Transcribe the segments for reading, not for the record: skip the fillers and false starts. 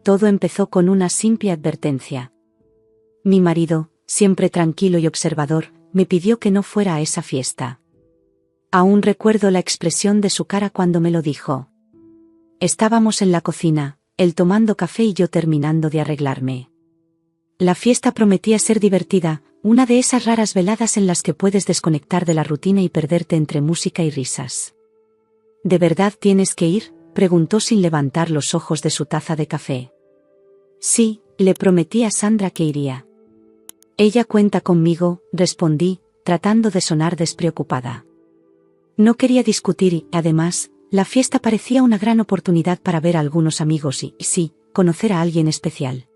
Todo empezó con una simple advertencia. Mi marido, siempre tranquilo y observador, me pidió que no fuera a esa fiesta. Aún recuerdo la expresión de su cara cuando me lo dijo. Estábamos en la cocina, él tomando café y yo terminando de arreglarme. La fiesta prometía ser divertida, una de esas raras veladas en las que puedes desconectar de la rutina y perderte entre música y risas. ¿De verdad tienes que ir?, preguntó sin levantar los ojos de su taza de café. Sí, le prometí a Sandra que iría. Ella cuenta conmigo, respondí, tratando de sonar despreocupada. No quería discutir y, además, la fiesta parecía una gran oportunidad para ver a algunos amigos y, sí, conocer a alguien especial.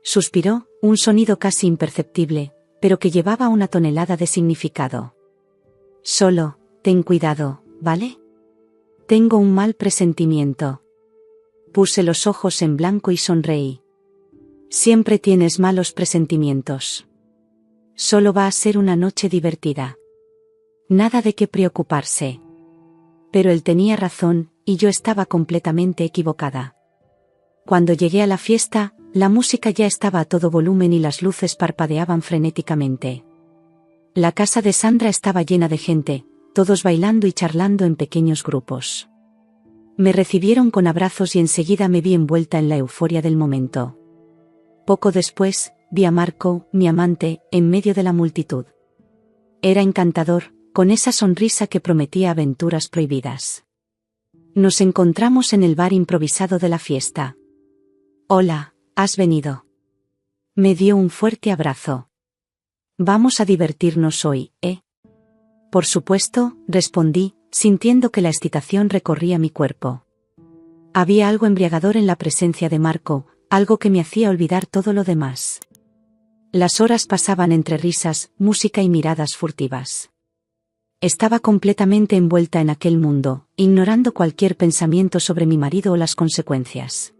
Suspiró, un sonido casi imperceptible, pero que llevaba una tonelada de significado. Solo, ten cuidado, ¿vale? Tengo un mal presentimiento. Puse los ojos en blanco y sonreí. Siempre tienes malos presentimientos. Solo va a ser una noche divertida. Nada de qué preocuparse. Pero él tenía razón, y yo estaba completamente equivocada. Cuando llegué a la fiesta, la música ya estaba a todo volumen y las luces parpadeaban frenéticamente. La casa de Sandra estaba llena de gente, todos bailando y charlando en pequeños grupos. Me recibieron con abrazos y enseguida me vi envuelta en la euforia del momento. Poco después, vi a Marco, mi amante, en medio de la multitud. Era encantador, con esa sonrisa que prometía aventuras prohibidas. Nos encontramos en el bar improvisado de la fiesta. Hola, ¿has venido? Me dio un fuerte abrazo. Vamos a divertirnos hoy, ¿eh? Por supuesto, respondí, sintiendo que la excitación recorría mi cuerpo. Había algo embriagador en la presencia de Marco, algo que me hacía olvidar todo lo demás. Las horas pasaban entre risas, música y miradas furtivas. Estaba completamente envuelta en aquel mundo, ignorando cualquier pensamiento sobre mi marido o las consecuencias.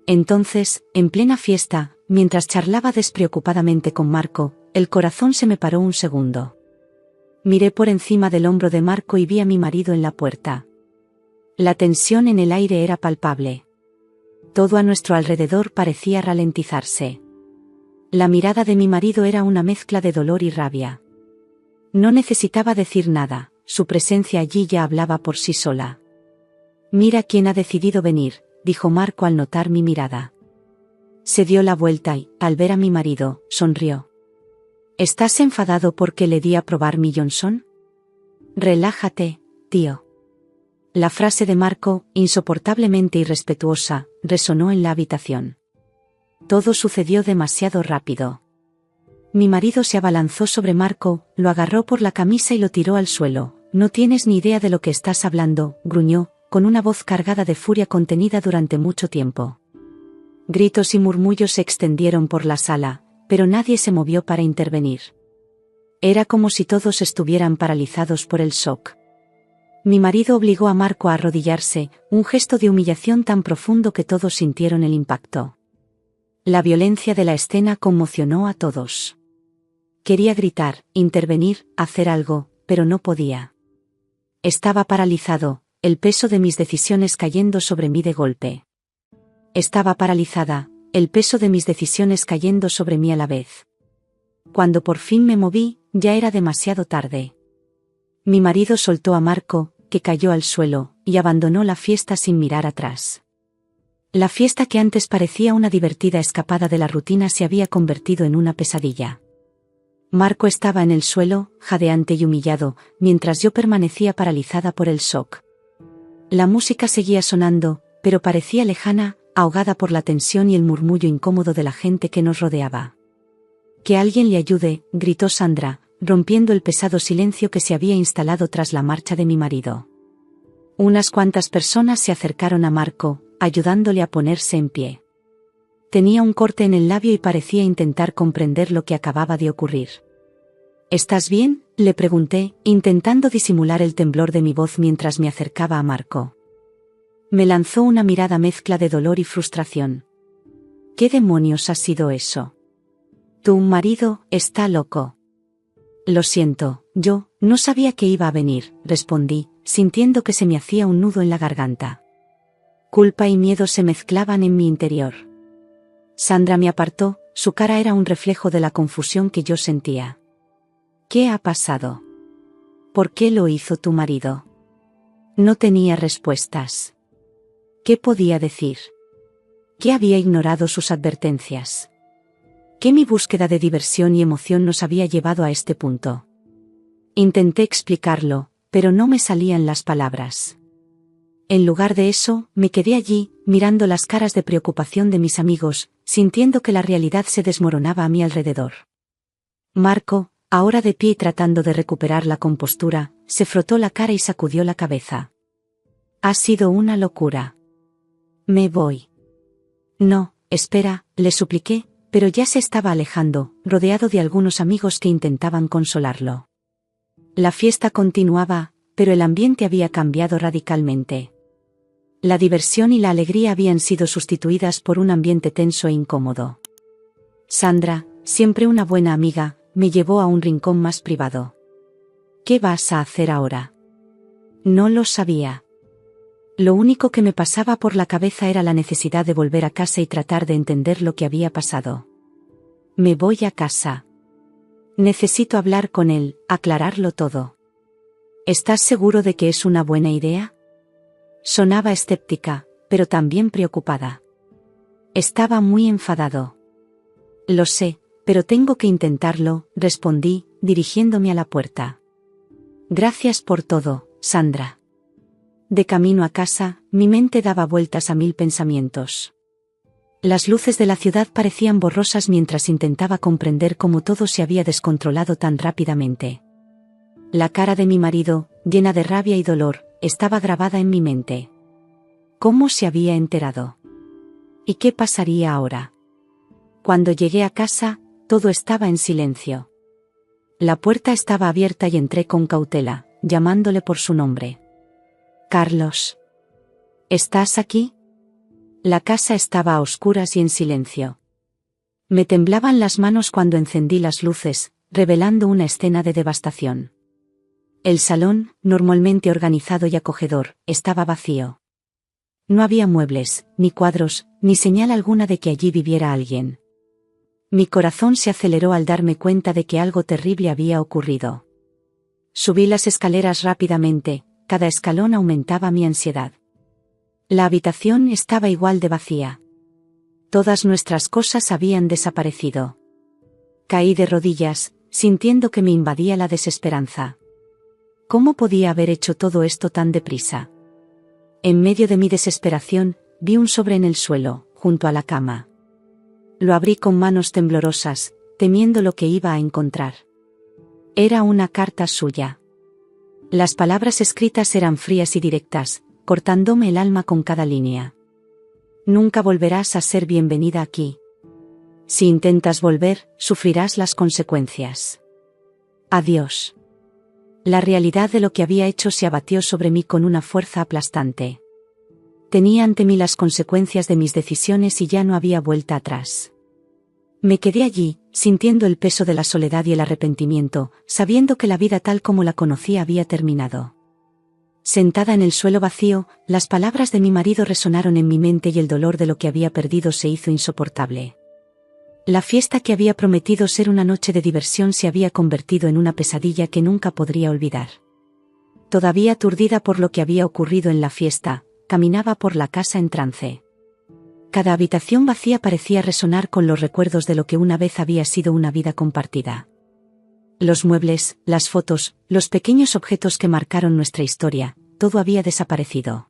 Entonces, en plena fiesta, mientras charlaba despreocupadamente con Marco, el corazón se me paró un segundo. Miré por encima del hombro de Marco y vi a mi marido en la puerta. La tensión en el aire era palpable. Todo a nuestro alrededor parecía ralentizarse. La mirada de mi marido era una mezcla de dolor y rabia. No necesitaba decir nada, su presencia allí ya hablaba por sí sola. Mira quién ha decidido venir, dijo Marco al notar mi mirada. Se dio la vuelta y, al ver a mi marido, sonrió. ¿Estás enfadado porque le di a probar mi Johnson? Relájate, tío. La frase de Marco, insoportablemente irrespetuosa, resonó en la habitación. Todo sucedió demasiado rápido. Mi marido se abalanzó sobre Marco, lo agarró por la camisa y lo tiró al suelo. No tienes ni idea de lo que estás hablando, gruñó, con una voz cargada de furia contenida durante mucho tiempo. Gritos y murmullos se extendieron por la sala, pero nadie se movió para intervenir. Era como si todos estuvieran paralizados por el shock. Mi marido obligó a Marco a arrodillarse, un gesto de humillación tan profundo que todos sintieron el impacto. La violencia de la escena conmocionó a todos. Quería gritar, intervenir, hacer algo, pero no podía. Estaba paralizado, el peso de mis decisiones cayendo sobre mí de golpe. Estaba paralizada, el peso de mis decisiones cayendo sobre mí a la vez. Cuando por fin me moví, ya era demasiado tarde. Mi marido soltó a Marco, que cayó al suelo, y abandonó la fiesta sin mirar atrás. La fiesta que antes parecía una divertida escapada de la rutina se había convertido en una pesadilla. Marco estaba en el suelo, jadeante y humillado, mientras yo permanecía paralizada por el shock. La música seguía sonando, pero parecía lejana, ahogada por la tensión y el murmullo incómodo de la gente que nos rodeaba. «Que alguien le ayude», gritó Sandra, rompiendo el pesado silencio que se había instalado tras la marcha de mi marido. Unas cuantas personas se acercaron a Marco, ayudándole a ponerse en pie. Tenía un corte en el labio y parecía intentar comprender lo que acababa de ocurrir. «¿Estás bien?», le pregunté, intentando disimular el temblor de mi voz mientras me acercaba a Marco. Me lanzó una mirada mezcla de dolor y frustración. «¿Qué demonios ha sido eso? Tu marido está loco». «Lo siento, yo no sabía que iba a venir», respondí, sintiendo que se me hacía un nudo en la garganta. Culpa y miedo se mezclaban en mi interior. Sandra me apartó, su cara era un reflejo de la confusión que yo sentía. ¿Qué ha pasado? ¿Por qué lo hizo tu marido? No tenía respuestas. ¿Qué podía decir? ¿Qué había ignorado sus advertencias? ¿Qué mi búsqueda de diversión y emoción nos había llevado a este punto? Intenté explicarlo, pero no me salían las palabras. En lugar de eso, me quedé allí, mirando las caras de preocupación de mis amigos, sintiendo que la realidad se desmoronaba a mi alrededor. Marco, ahora de pie y tratando de recuperar la compostura, se frotó la cara y sacudió la cabeza. Ha sido una locura. Me voy. No, espera, le supliqué, pero ya se estaba alejando, rodeado de algunos amigos que intentaban consolarlo. La fiesta continuaba, pero el ambiente había cambiado radicalmente. La diversión y la alegría habían sido sustituidas por un ambiente tenso e incómodo. Sandra, siempre una buena amiga, me llevó a un rincón más privado. ¿Qué vas a hacer ahora? No lo sabía. Lo único que me pasaba por la cabeza era la necesidad de volver a casa y tratar de entender lo que había pasado. Me voy a casa. Necesito hablar con él, aclararlo todo. ¿Estás seguro de que es una buena idea? Sonaba escéptica, pero también preocupada. Estaba muy enfadado. Lo sé, pero tengo que intentarlo, respondí, dirigiéndome a la puerta. Gracias por todo, Sandra. De camino a casa, mi mente daba vueltas a mil pensamientos. Las luces de la ciudad parecían borrosas mientras intentaba comprender cómo todo se había descontrolado tan rápidamente. La cara de mi marido, llena de rabia y dolor, estaba grabada en mi mente. ¿Cómo se había enterado? ¿Y qué pasaría ahora? Cuando llegué a casa, todo estaba en silencio. La puerta estaba abierta y entré con cautela, llamándole por su nombre. Carlos. ¿Estás aquí? La casa estaba a oscuras y en silencio. Me temblaban las manos cuando encendí las luces, revelando una escena de devastación. El salón, normalmente organizado y acogedor, estaba vacío. No había muebles, ni cuadros, ni señal alguna de que allí viviera alguien. Mi corazón se aceleró al darme cuenta de que algo terrible había ocurrido. Subí las escaleras rápidamente, cada escalón aumentaba mi ansiedad. La habitación estaba igual de vacía. Todas nuestras cosas habían desaparecido. Caí de rodillas, sintiendo que me invadía la desesperanza. ¿Cómo podía haber hecho todo esto tan deprisa? En medio de mi desesperación, vi un sobre en el suelo, junto a la cama. Lo abrí con manos temblorosas, temiendo lo que iba a encontrar. Era una carta suya. Las palabras escritas eran frías y directas, cortándome el alma con cada línea. Nunca volverás a ser bienvenida aquí. Si intentas volver, sufrirás las consecuencias. Adiós. La realidad de lo que había hecho se abatió sobre mí con una fuerza aplastante. Tenía ante mí las consecuencias de mis decisiones y ya no había vuelta atrás. Me quedé allí, sintiendo el peso de la soledad y el arrepentimiento, sabiendo que la vida tal como la conocía había terminado. Sentada en el suelo vacío, las palabras de mi marido resonaron en mi mente y el dolor de lo que había perdido se hizo insoportable. La fiesta que había prometido ser una noche de diversión se había convertido en una pesadilla que nunca podría olvidar. Todavía aturdida por lo que había ocurrido en la fiesta, caminaba por la casa en trance. Cada habitación vacía parecía resonar con los recuerdos de lo que una vez había sido una vida compartida. Los muebles, las fotos, los pequeños objetos que marcaron nuestra historia, todo había desaparecido.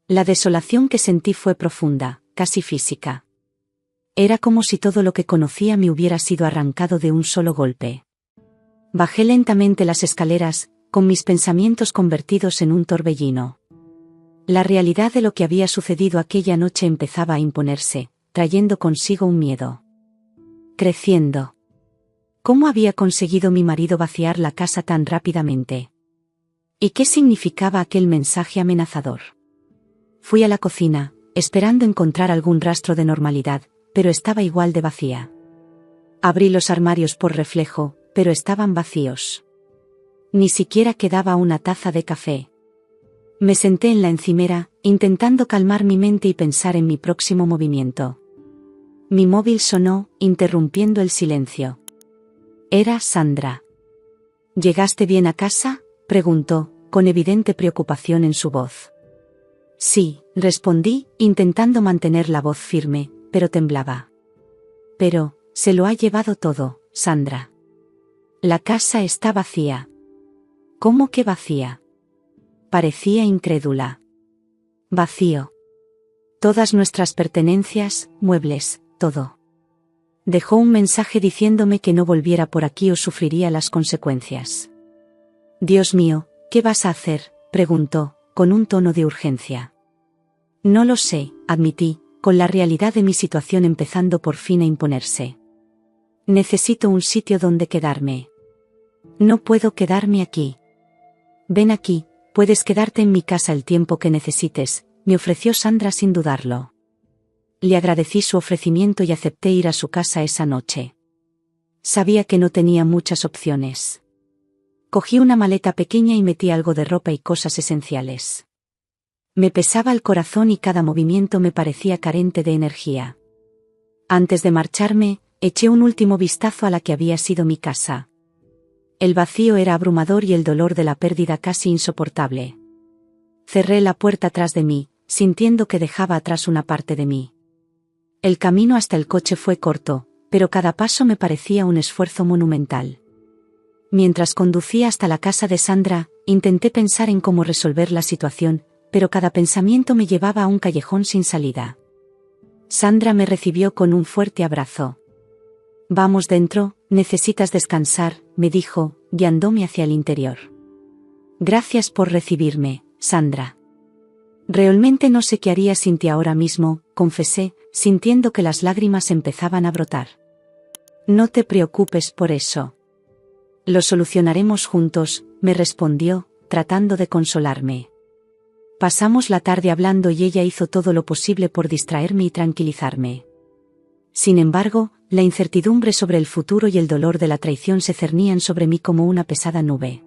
La desolación que sentí fue profunda, casi física. Era como si todo lo que conocía me hubiera sido arrancado de un solo golpe. Bajé lentamente las escaleras, con mis pensamientos convertidos en un torbellino. La realidad de lo que había sucedido aquella noche empezaba a imponerse, trayendo consigo un miedo. Creciendo. ¿Cómo había conseguido mi marido vaciar la casa tan rápidamente? ¿Y qué significaba aquel mensaje amenazador? Fui a la cocina, esperando encontrar algún rastro de normalidad, pero estaba igual de vacía. Abrí los armarios por reflejo, pero estaban vacíos. Ni siquiera quedaba una taza de café. Me senté en la encimera, intentando calmar mi mente y pensar en mi próximo movimiento. Mi móvil sonó, interrumpiendo el silencio. Era Sandra. ¿Llegaste bien a casa?, preguntó, con evidente preocupación en su voz. Sí, respondí, intentando mantener la voz firme, pero temblaba. Pero, se lo ha llevado todo, Sandra. La casa está vacía. ¿Cómo que vacía? Parecía incrédula. Vacío. Todas nuestras pertenencias, muebles, todo. Dejó un mensaje diciéndome que no volviera por aquí o sufriría las consecuencias. Dios mío, ¿qué vas a hacer?, preguntó, con un tono de urgencia. No lo sé, admití, con la realidad de mi situación empezando por fin a imponerse. Necesito un sitio donde quedarme. No puedo quedarme aquí. Ven aquí, puedes quedarte en mi casa el tiempo que necesites, me ofreció Sandra sin dudarlo. Le agradecí su ofrecimiento y acepté ir a su casa esa noche. Sabía que no tenía muchas opciones. Cogí una maleta pequeña y metí algo de ropa y cosas esenciales. Me pesaba el corazón y cada movimiento me parecía carente de energía. Antes de marcharme, eché un último vistazo a la que había sido mi casa. El vacío era abrumador y el dolor de la pérdida casi insoportable. Cerré la puerta tras de mí, sintiendo que dejaba atrás una parte de mí. El camino hasta el coche fue corto, pero cada paso me parecía un esfuerzo monumental. Mientras conducía hasta la casa de Sandra, intenté pensar en cómo resolver la situación, pero cada pensamiento me llevaba a un callejón sin salida. Sandra me recibió con un fuerte abrazo. Vamos dentro, necesitas descansar, me dijo, guiándome hacia el interior. Gracias por recibirme, Sandra. Realmente no sé qué haría sin ti ahora mismo, confesé, sintiendo que las lágrimas empezaban a brotar. No te preocupes por eso. Lo solucionaremos juntos, me respondió, tratando de consolarme. Pasamos la tarde hablando y ella hizo todo lo posible por distraerme y tranquilizarme. Sin embargo, la incertidumbre sobre el futuro y el dolor de la traición se cernían sobre mí como una pesada nube.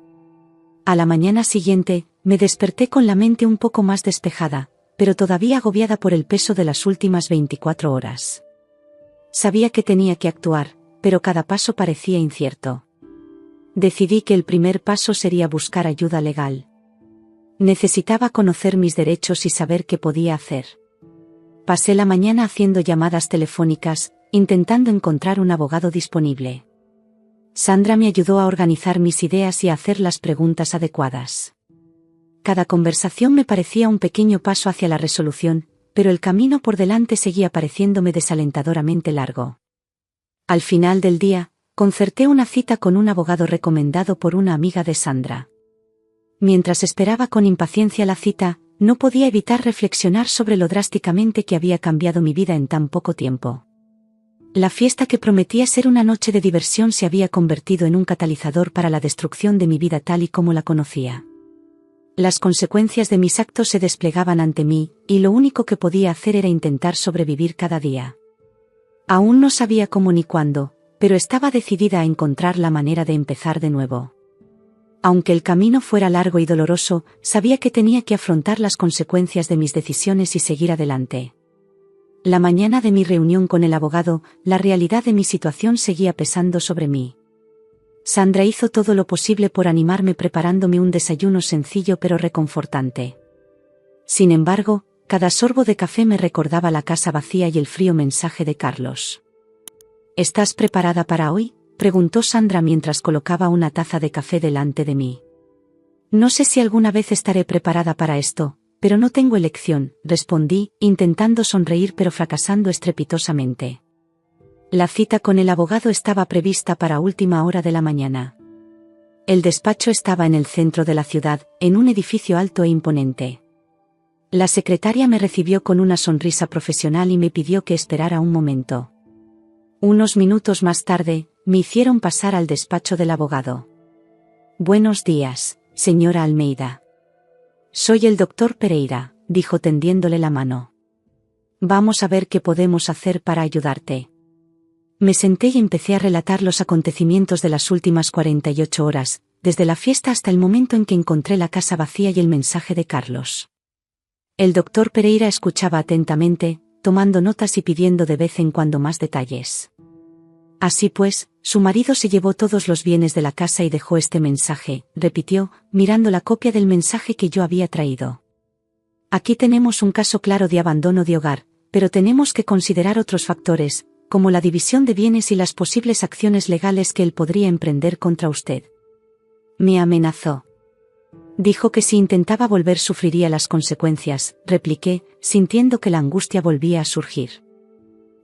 A la mañana siguiente, me desperté con la mente un poco más despejada, pero todavía agobiada por el peso de las últimas 24 horas. Sabía que tenía que actuar, pero cada paso parecía incierto. Decidí que el primer paso sería buscar ayuda legal. Necesitaba conocer mis derechos y saber qué podía hacer. Pasé la mañana haciendo llamadas telefónicas, intentando encontrar un abogado disponible. Sandra me ayudó a organizar mis ideas y a hacer las preguntas adecuadas. Cada conversación me parecía un pequeño paso hacia la resolución, pero el camino por delante seguía pareciéndome desalentadoramente largo. Al final del día, concerté una cita con un abogado recomendado por una amiga de Sandra. Mientras esperaba con impaciencia la cita, no podía evitar reflexionar sobre lo drásticamente que había cambiado mi vida en tan poco tiempo. La fiesta que prometía ser una noche de diversión se había convertido en un catalizador para la destrucción de mi vida tal y como la conocía. Las consecuencias de mis actos se desplegaban ante mí, y lo único que podía hacer era intentar sobrevivir cada día. Aún no sabía cómo ni cuándo, pero estaba decidida a encontrar la manera de empezar de nuevo. Aunque el camino fuera largo y doloroso, sabía que tenía que afrontar las consecuencias de mis decisiones y seguir adelante. La mañana de mi reunión con el abogado, la realidad de mi situación seguía pesando sobre mí. Sandra hizo todo lo posible por animarme preparándome un desayuno sencillo pero reconfortante. Sin embargo, cada sorbo de café me recordaba la casa vacía y el frío mensaje de Carlos. ¿Estás preparada para hoy?, preguntó Sandra mientras colocaba una taza de café delante de mí. No sé si alguna vez estaré preparada para esto, pero no tengo elección, respondí, intentando sonreír pero fracasando estrepitosamente. La cita con el abogado estaba prevista para última hora de la mañana. El despacho estaba en el centro de la ciudad, en un edificio alto e imponente. La secretaria me recibió con una sonrisa profesional y me pidió que esperara un momento. Unos minutos más tarde, me hicieron pasar al despacho del abogado. Buenos días, señora Almeida. Soy el doctor Pereira, dijo tendiéndole la mano. Vamos a ver qué podemos hacer para ayudarte. Me senté y empecé a relatar los acontecimientos de las últimas 48 horas, desde la fiesta hasta el momento en que encontré la casa vacía y el mensaje de Carlos. El doctor Pereira escuchaba atentamente, tomando notas y pidiendo de vez en cuando más detalles. Así pues, su marido se llevó todos los bienes de la casa y dejó este mensaje, repitió, mirando la copia del mensaje que yo había traído. Aquí tenemos un caso claro de abandono de hogar, pero tenemos que considerar otros factores, como la división de bienes y las posibles acciones legales que él podría emprender contra usted. Me amenazó. Dijo que si intentaba volver sufriría las consecuencias, repliqué, sintiendo que la angustia volvía a surgir.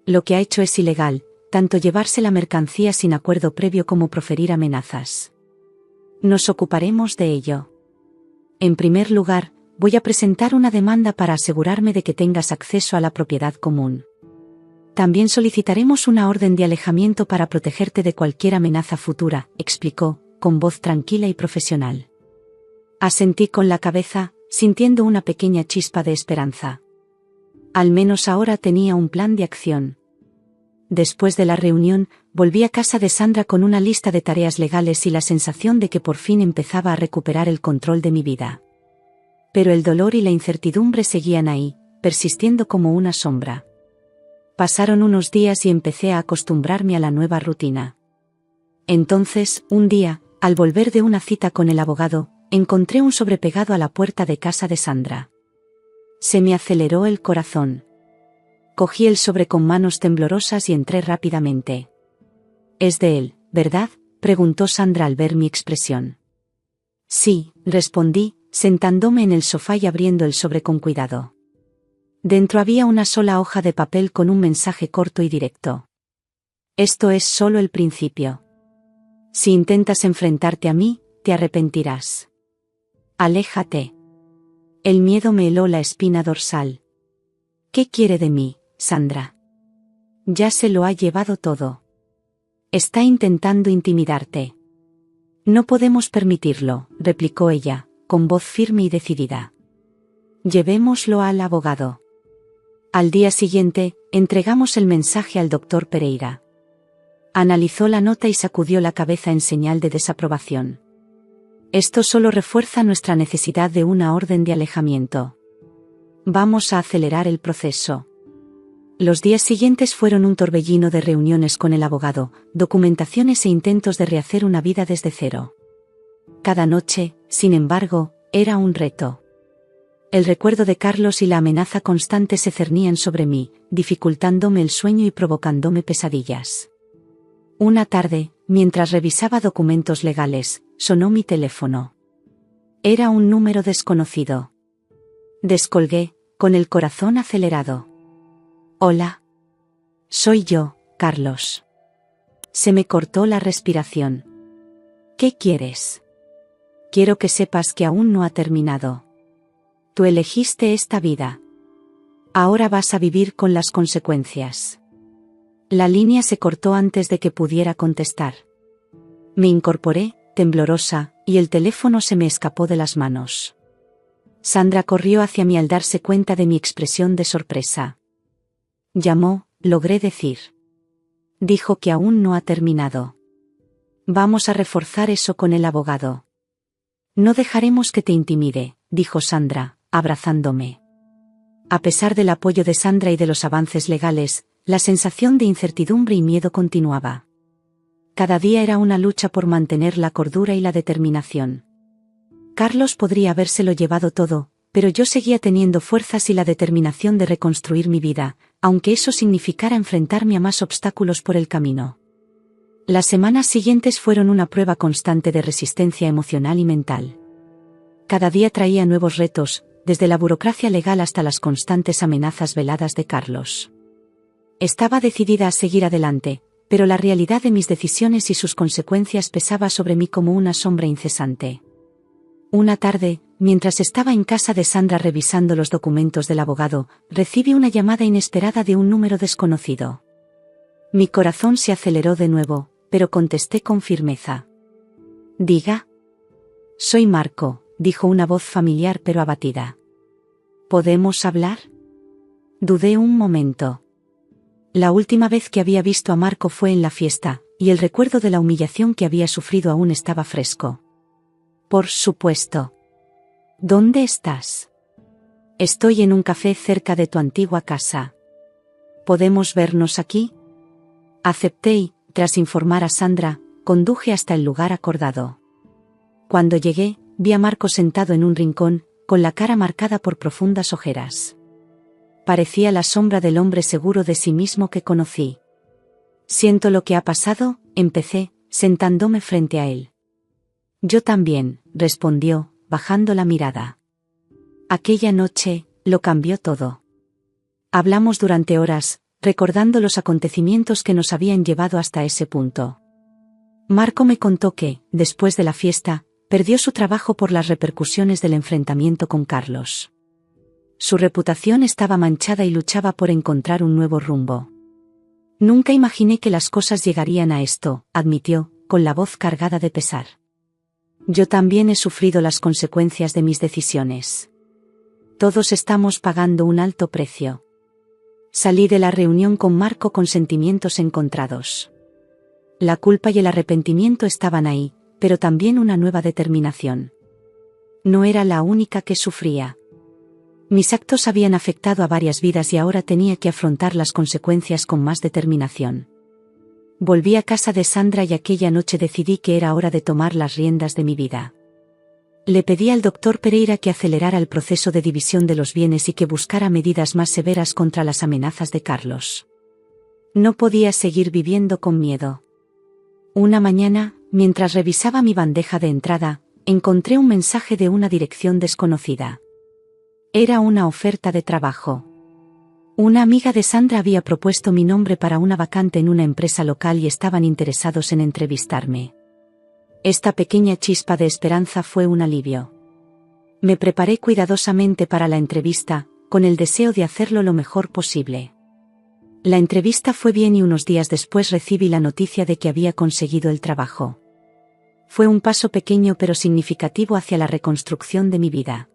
Lo que ha hecho es ilegal, tanto llevarse la mercancía sin acuerdo previo como proferir amenazas. Nos ocuparemos de ello. En primer lugar, voy a presentar una demanda para asegurarme de que tengas acceso a la propiedad común. También solicitaremos una orden de alejamiento para protegerte de cualquier amenaza futura, explicó, con voz tranquila y profesional. Asentí con la cabeza, sintiendo una pequeña chispa de esperanza. Al menos ahora tenía un plan de acción. Después de la reunión, volví a casa de Sandra con una lista de tareas legales y la sensación de que por fin empezaba a recuperar el control de mi vida. Pero el dolor y la incertidumbre seguían ahí, persistiendo como una sombra. Pasaron unos días y empecé a acostumbrarme a la nueva rutina. Entonces, un día, al volver de una cita con el abogado, encontré un sobre pegado a la puerta de casa de Sandra. Se me aceleró el corazón. Cogí el sobre con manos temblorosas y entré rápidamente. «Es de él, ¿verdad?», preguntó Sandra al ver mi expresión. «Sí», respondí, sentándome en el sofá y abriendo el sobre con cuidado. Dentro había una sola hoja de papel con un mensaje corto y directo. «Esto es solo el principio. Si intentas enfrentarte a mí, te arrepentirás. Aléjate». El miedo me heló la espina dorsal. «¿Qué quiere de mí, Sandra? Ya se lo ha llevado todo. Está intentando intimidarte». «No podemos permitirlo», replicó ella, con voz firme y decidida. «Llevémoslo al abogado». Al día siguiente, entregamos el mensaje al doctor Pereira. Analizó la nota y sacudió la cabeza en señal de desaprobación. «Esto solo refuerza nuestra necesidad de una orden de alejamiento. Vamos a acelerar el proceso». Los días siguientes fueron un torbellino de reuniones con el abogado, documentaciones e intentos de rehacer una vida desde cero. Cada noche, sin embargo, era un reto. El recuerdo de Carlos y la amenaza constante se cernían sobre mí, dificultándome el sueño y provocándome pesadillas. Una tarde, mientras revisaba documentos legales, sonó mi teléfono. Era un número desconocido. Descolgué, con el corazón acelerado. «Hola. Soy yo, Carlos». Se me cortó la respiración. «¿Qué quieres?» «Quiero que sepas que aún no ha terminado. Tú elegiste esta vida. Ahora vas a vivir con las consecuencias». La línea se cortó antes de que pudiera contestar. Me incorporé, temblorosa, y el teléfono se me escapó de las manos. Sandra corrió hacia mí al darse cuenta de mi expresión de sorpresa. «Llamó», logré decir. «Dijo que aún no ha terminado. Vamos a reforzar eso con el abogado». «No dejaremos que te intimide», dijo Sandra, abrazándome. A pesar del apoyo de Sandra y de los avances legales, la sensación de incertidumbre y miedo continuaba. Cada día era una lucha por mantener la cordura y la determinación. Carlos podría habérselo llevado todo, pero yo seguía teniendo fuerzas y la determinación de reconstruir mi vida, aunque eso significara enfrentarme a más obstáculos por el camino. Las semanas siguientes fueron una prueba constante de resistencia emocional y mental. Cada día traía nuevos retos, desde la burocracia legal hasta las constantes amenazas veladas de Carlos. Estaba decidida a seguir adelante, pero la realidad de mis decisiones y sus consecuencias pesaba sobre mí como una sombra incesante. Una tarde, mientras estaba en casa de Sandra revisando los documentos del abogado, recibí una llamada inesperada de un número desconocido. Mi corazón se aceleró de nuevo, pero contesté con firmeza. «Diga». «Soy Marco», dijo una voz familiar pero abatida. «¿Podemos hablar?» Dudé un momento. La última vez que había visto a Marco fue en la fiesta, y el recuerdo de la humillación que había sufrido aún estaba fresco. «Por supuesto. ¿Dónde estás?» Estoy en un café cerca de tu antigua casa. ¿Podemos vernos aquí? Acepté y, tras informar a Sandra, conduje hasta el lugar acordado. Cuando llegué, vi a Marco sentado en un rincón, con la cara marcada por profundas ojeras. Parecía la sombra del hombre seguro de sí mismo que conocí. Siento lo que ha pasado, empecé, sentándome frente a él. Yo también, respondió, bajando la mirada. Aquella noche, lo cambió todo. Hablamos durante horas, recordando los acontecimientos que nos habían llevado hasta ese punto. Marco me contó que, después de la fiesta, perdió su trabajo por las repercusiones del enfrentamiento con Carlos. Su reputación estaba manchada y luchaba por encontrar un nuevo rumbo. Nunca imaginé que las cosas llegarían a esto, admitió, con la voz cargada de pesar. Yo también he sufrido las consecuencias de mis decisiones. Todos estamos pagando un alto precio. Salí de la reunión con Marco con sentimientos encontrados. La culpa y el arrepentimiento estaban ahí, pero también una nueva determinación. No era la única que sufría. Mis actos habían afectado a varias vidas y ahora tenía que afrontar las consecuencias con más determinación. Volví a casa de Sandra y aquella noche decidí que era hora de tomar las riendas de mi vida. Le pedí al doctor Pereira que acelerara el proceso de división de los bienes y que buscara medidas más severas contra las amenazas de Carlos. No podía seguir viviendo con miedo. Una mañana, mientras revisaba mi bandeja de entrada, encontré un mensaje de una dirección desconocida. Era una oferta de trabajo. Una amiga de Sandra había propuesto mi nombre para una vacante en una empresa local y estaban interesados en entrevistarme. Esta pequeña chispa de esperanza fue un alivio. Me preparé cuidadosamente para la entrevista, con el deseo de hacerlo lo mejor posible. La entrevista fue bien y unos días después recibí la noticia de que había conseguido el trabajo. Fue un paso pequeño pero significativo hacia la reconstrucción de mi vida.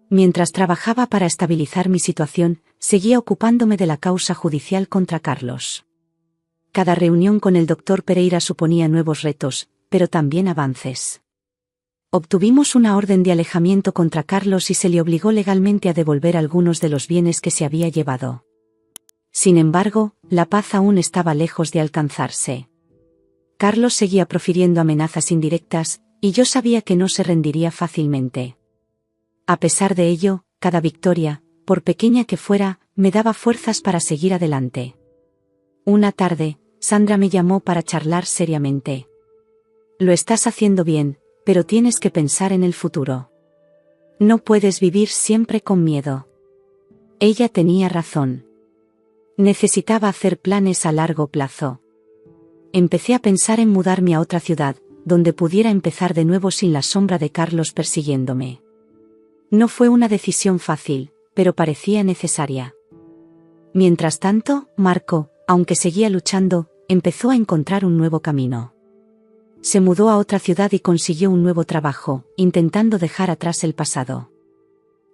Mientras trabajaba para estabilizar mi situación, seguía ocupándome de la causa judicial contra Carlos. Cada reunión con el doctor Pereira suponía nuevos retos, pero también avances. Obtuvimos una orden de alejamiento contra Carlos y se le obligó legalmente a devolver algunos de los bienes que se había llevado. Sin embargo, la paz aún estaba lejos de alcanzarse. Carlos seguía profiriendo amenazas indirectas, y yo sabía que no se rendiría fácilmente. A pesar de ello, cada victoria, por pequeña que fuera, me daba fuerzas para seguir adelante. Una tarde, Sandra me llamó para charlar seriamente. Lo estás haciendo bien, pero tienes que pensar en el futuro. No puedes vivir siempre con miedo. Ella tenía razón. Necesitaba hacer planes a largo plazo. Empecé a pensar en mudarme a otra ciudad, donde pudiera empezar de nuevo sin la sombra de Carlos persiguiéndome. No fue una decisión fácil, pero parecía necesaria. Mientras tanto, Marco, aunque seguía luchando, empezó a encontrar un nuevo camino. Se mudó a otra ciudad y consiguió un nuevo trabajo, intentando dejar atrás el pasado.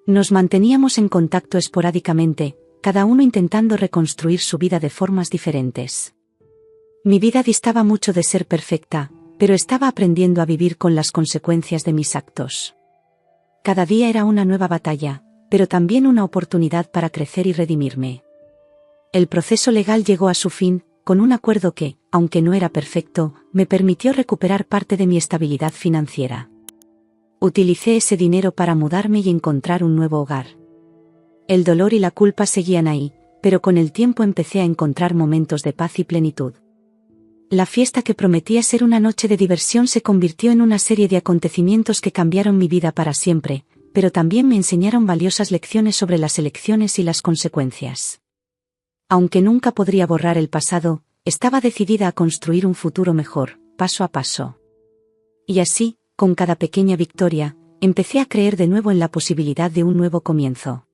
Nos manteníamos en contacto esporádicamente, cada uno intentando reconstruir su vida de formas diferentes. Mi vida distaba mucho de ser perfecta, pero estaba aprendiendo a vivir con las consecuencias de mis actos. Cada día era una nueva batalla, pero también una oportunidad para crecer y redimirme. El proceso legal llegó a su fin, con un acuerdo que, aunque no era perfecto, me permitió recuperar parte de mi estabilidad financiera. Utilicé ese dinero para mudarme y encontrar un nuevo hogar. El dolor y la culpa seguían ahí, pero con el tiempo empecé a encontrar momentos de paz y plenitud. La fiesta que prometía ser una noche de diversión se convirtió en una serie de acontecimientos que cambiaron mi vida para siempre, pero también me enseñaron valiosas lecciones sobre las elecciones y las consecuencias. Aunque nunca podría borrar el pasado, estaba decidida a construir un futuro mejor, paso a paso. Y así, con cada pequeña victoria, empecé a creer de nuevo en la posibilidad de un nuevo comienzo.